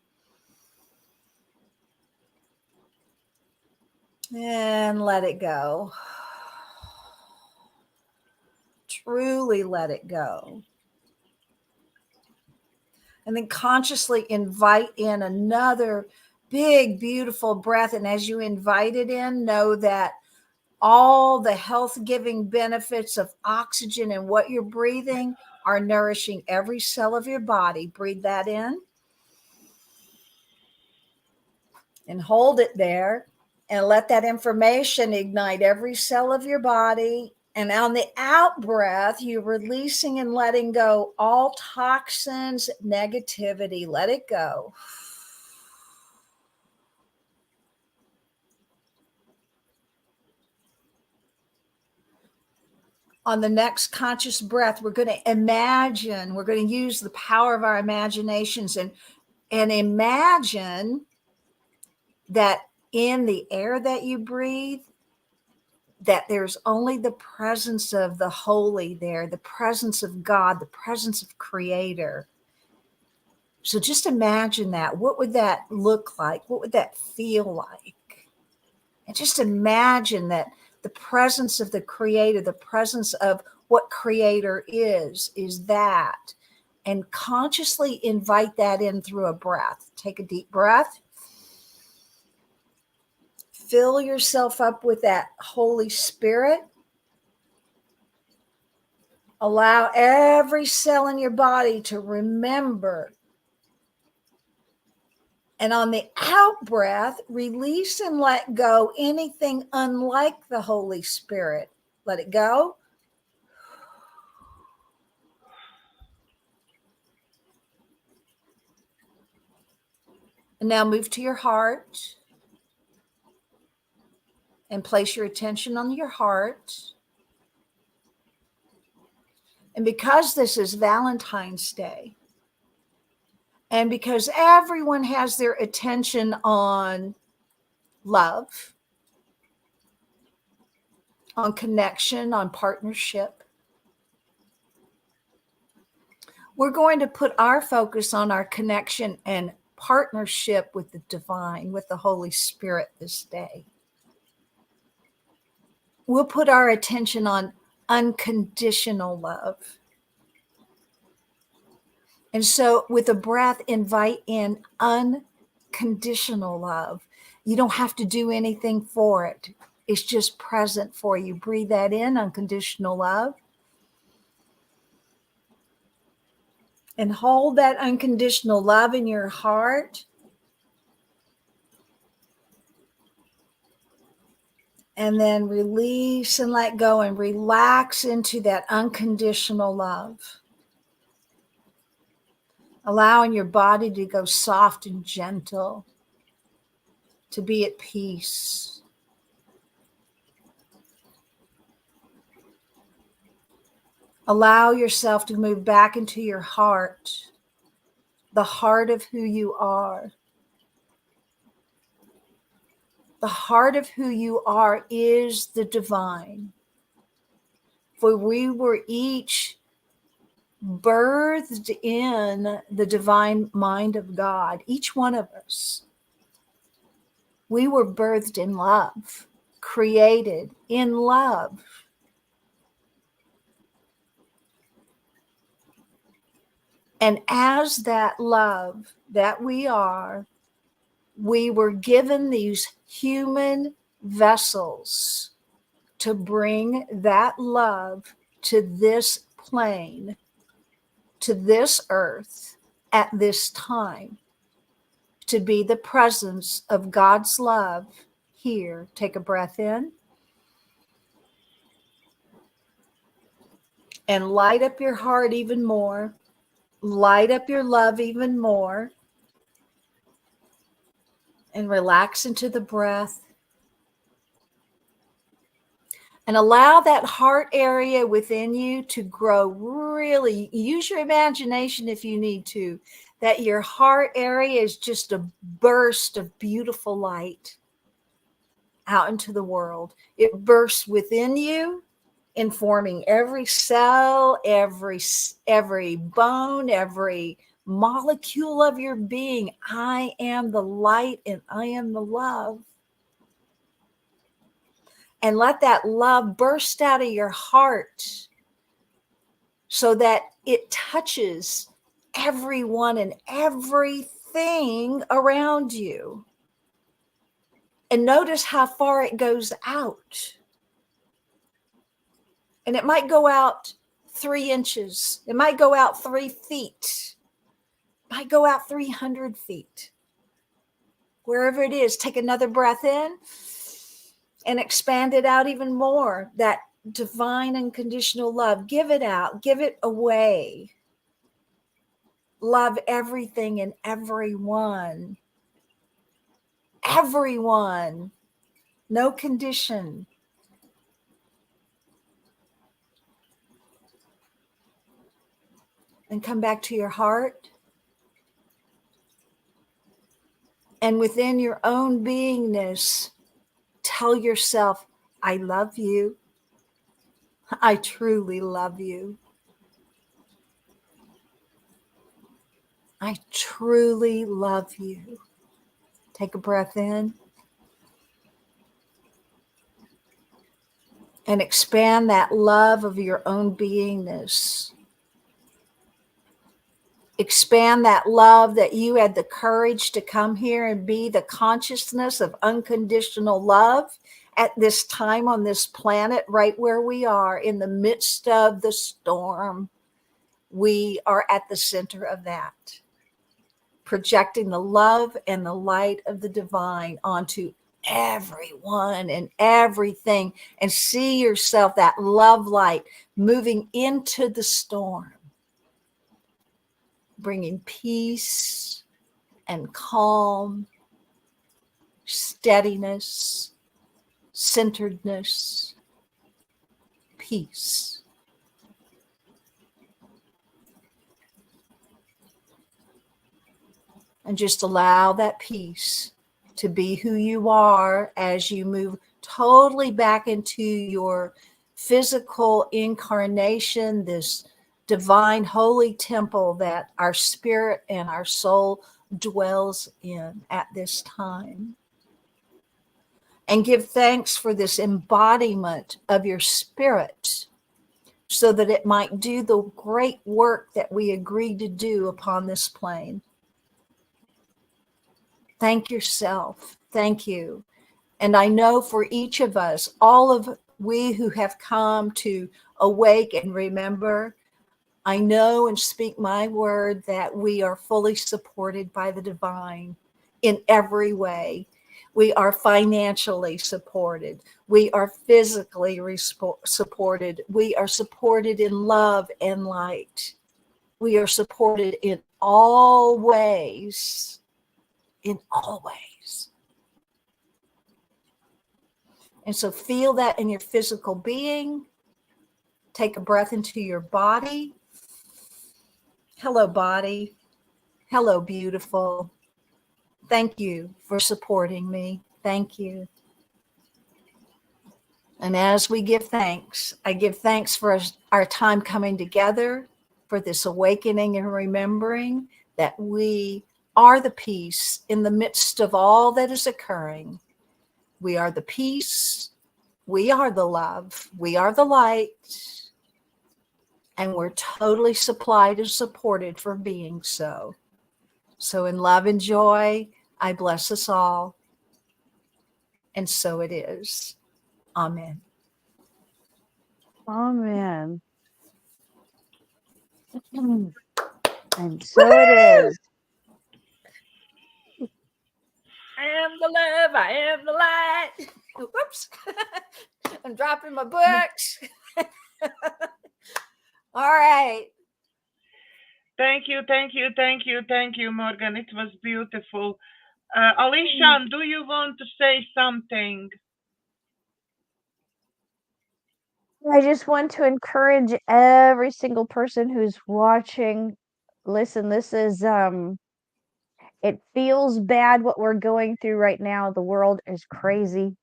And let it go. Truly let it go. And then consciously invite in another big, beautiful breath. And as you invite it in, know that all the health-giving benefits of oxygen and what you're breathing are nourishing every cell of your body. Breathe that in. And hold it there. And let that information ignite every cell of your body. And on the out breath, you're releasing and letting go all toxins, negativity. Let it go. On the next conscious breath, we're going to imagine, we're going to use the power of our imaginations and imagine that in the air that you breathe, that there's only the presence of the holy there, the presence of God, the presence of Creator. So just imagine that. What would that look like? What would that feel like? And just imagine that the presence of the Creator, the presence of what Creator is that. And consciously invite that in through a breath. Take a deep breath. Fill yourself up with that Holy Spirit. Allow every cell in your body to remember. And on the out breath, release and let go anything unlike the Holy Spirit. Let it go. And now move to your heart and place your attention on your heart. And because this is Valentine's Day, and because everyone has their attention on love, on connection, on partnership, we're going to put our focus on our connection and partnership with the divine, with the Holy Spirit this day. We'll put our attention on unconditional love. And so with a breath, invite in unconditional love. You don't have to do anything for it. It's just present for you. Breathe that in, unconditional love. And hold that unconditional love in your heart. And then release and let go and relax into that unconditional love. Allowing your body to go soft and gentle, to be at peace. Allow yourself to move back into your heart, the heart of who you are. The heart of who you are is the divine. For we were each birthed in the divine mind of God, each one of us. We were birthed in love, created in love. And as that love that we are, we were given these human vessels to bring that love to this plane, to this earth at this time, to be the presence of God's love here. Take a breath in and light up your heart even more. Light up your love even more. And relax into the breath. And allow that heart area within you to grow really. Use your imagination if you need to, that your heart area is just a burst of beautiful light out into the world. It bursts within you, informing every cell, every bone, every molecule of your being. I am the light and I am the love. And let that love burst out of your heart so that it touches everyone and everything around you. And notice how far it goes out. And it might go out 3 inches. It might go out 3 feet. It might go out 300 feet. Wherever it is, take another breath in and expand it out even more. That divine unconditional love. Give it out. Give it away. Love everything and everyone. Everyone. No condition. And come back to your heart. And within your own beingness, tell yourself, I love you. I truly love you. I truly love you. Take a breath in and expand that love of your own beingness. Expand that love that you had the courage to come here and be the consciousness of unconditional love at this time on this planet, right where we are in the midst of the storm. We are at the center of that, projecting the love and the light of the divine onto everyone and everything, and see yourself, that love light, moving into the storm, bringing peace and calm, steadiness, centeredness, peace. And just allow that peace to be who you are as you move totally back into your physical incarnation, this divine holy temple that our spirit and our soul dwells in at this time. And give thanks for this embodiment of your spirit so that it might do the great work that we agreed to do upon this plane. Thank yourself. Thank you. And I know for each of us, all of we who have come to awake and remember, I know and speak my word that we are fully supported by the divine in every way. We are financially supported. We are physically supported. We are supported in love and light. We are supported in all ways. In all ways. And so feel that in your physical being. Take a breath into your body. Hello, body. Hello, beautiful. Thank you for supporting me. Thank you. And as we give thanks, I give thanks for our time coming together, for this awakening and remembering that we are the peace in the midst of all that is occurring. We are the peace. We are the love. We are the light. And we're totally supplied and supported for being so. So in love and joy, I bless us all. And so it is. Amen. Amen. And so it is. I am the love. I am the light. Whoops. I'm dropping my books. All right. Thank you, Morganne. It was beautiful. Alisha, do you want to say something? I just want to encourage every single person who's watching. Listen, this is it feels bad what we're going through right now. The world is crazy.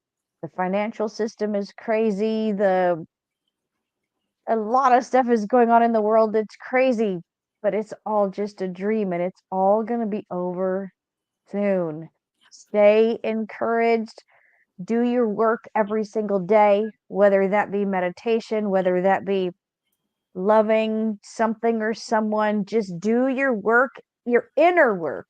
The financial system is crazy. A lot of stuff is going on in the world that's crazy, but it's all just a dream and it's all going to be over soon. Stay encouraged. Do your work every single day, whether that be meditation, whether that be loving something or someone. Just do your work, your inner work.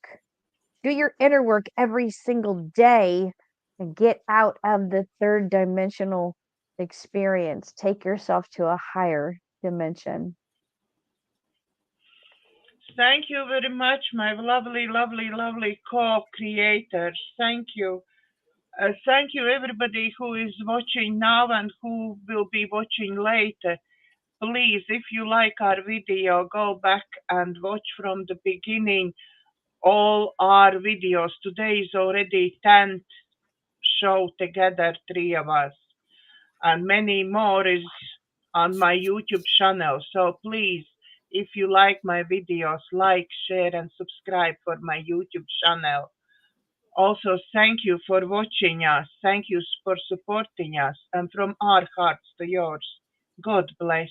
Do your inner work every single day and get out of the third dimensional experience. Take yourself to a higher dimension. Thank you very much, my lovely, lovely, lovely co-creators. Thank you. Thank you, everybody who is watching now and who will be watching later. Please, if you like our video, go back and watch from the beginning all our videos. Today is already 10th show together, 3 of us. And many more is on my YouTube channel. So please, if you like my videos, like, share, and subscribe for my YouTube channel. Also, thank you for watching us. Thank you for supporting us. And from our hearts to yours, God bless.